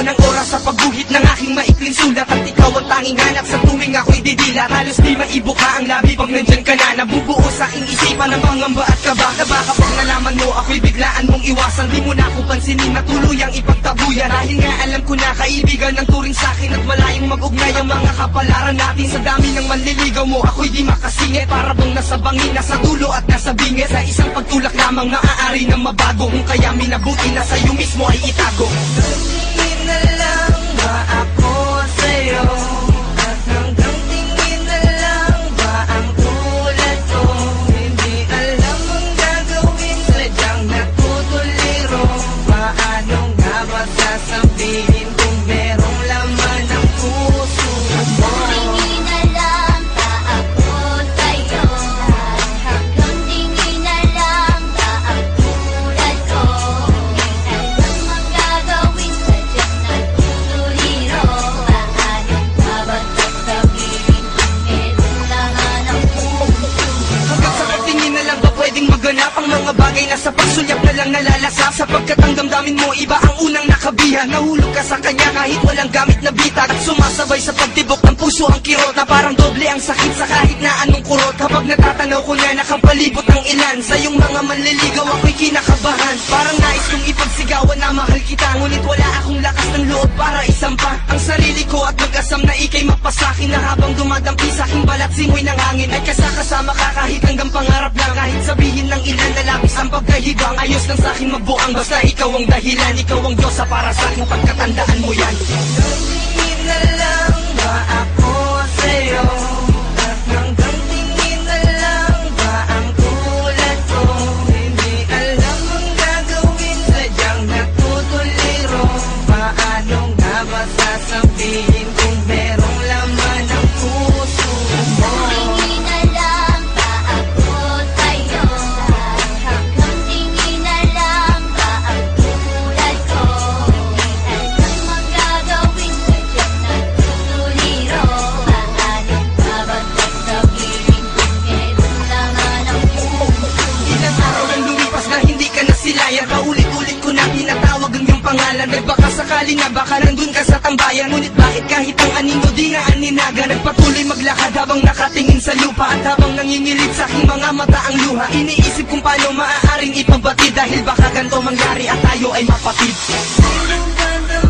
ng oras sa pagguhit ng aking maikling sulat. At ikaw ang tanging hanap sa tuwing ako'y didilat. Halos di maibuka ang labi pag nandyan ka na. Nabubuo sa aking isipan ng pangamba at kaba. Baka pag nalaman mo ako'y biglaan mong iwasan. Di mo na ako pansinin na tuluyang ipagtabuyan. Dahil nga alam ko na kaibigan ng turing sa'kin at malayong mag-ugnay ang mga kapalaran natin. Sa dami ng manliligaw mo ako'y di makasingit. Para bang nasa bangin, nasa dulo at nasa bingit. Sa isang pagtulak lamang maaari ng mabago. Kung kaya minabuti na sa'yo mismo ay itago. Tingin na lang ba ako sa'yo? At hanggang tingin na lang ba ang tulad ko? Hindi alam ang gagawin, sadyang natutuliro. Paano nga ba sasabihin kung merong laman ang puso mo? Tingin na lang ba ako sa'yo? Hanggang tingin na lang ba ang tulad ko? Hindi alam ang gagawin, sadyang natutuliro. Paano nga ba sasabihin kung meron laman ang puso? Hanggang sa pagtingin na lang ba pwedeng maganap ang mga bagay na sa pagsulyap na lang nalalasap? Sapagkat ang damdamin mo iba ang unang nakabihan. Nahulog ka sa kanya kahit walang gamit na bitag. At sumasabay sa pagtibok ng puso ang kirot, na parang doble ang sakit sa kahit na anong kurot. Kapag natatanaw ko na nakapalibot ng ilan, sa iyong mga manliligaw ako'y kinakabahan. Parang nais kong ipagsigawan na mahal kita, ngunit wala akong lakas ng loob para isampa ang sarili ko at mag-asam na ika'y mapasakin. Na habang dumadampi sa aking balat simoy ng hangin, ay kasakasama ka kahit hanggang pangarap lang. Kahit sabihin ng ilan na labis ang pagkahibang, ayos lang sa'kin magbuang basta ikaw ang dahilan. Ikaw ang Diyosa para sa'kin, pagkatandaan mo yan. Tingin na lang ba ako sa'yo? At hanggang tingin na lang ba ang tulad ko? Hindi alam ang gagawin, sadyang natutuliro. Paano nga ba sasabihin kung merong laman ang puso mo? Tingin na lang ba ako sa'yo? Hanggang tingin na lang ba ang tulad ko? Hindi alam ang gagawin, sadyang natutuliro. Paano nga ba sasabihin kung meron laman ang puso? Ilang araw ang lumipas na hindi ka nasilayan. Paulit-ulit ko na tinatawag ang iyong pangalan. Nagbaka sakali na baka nandun ka sa tambayan. Ngunit bakit kahit ang anino di na aninaga? Nagpatuloy maglakad habang nakatingin sa lupa. At habang nangingilit sa aking mga mata ang luha, iniisip kung paano maaaring ipagbatid. Dahil baka ganito mangyari at tayo ay mapatid. Sino ba naman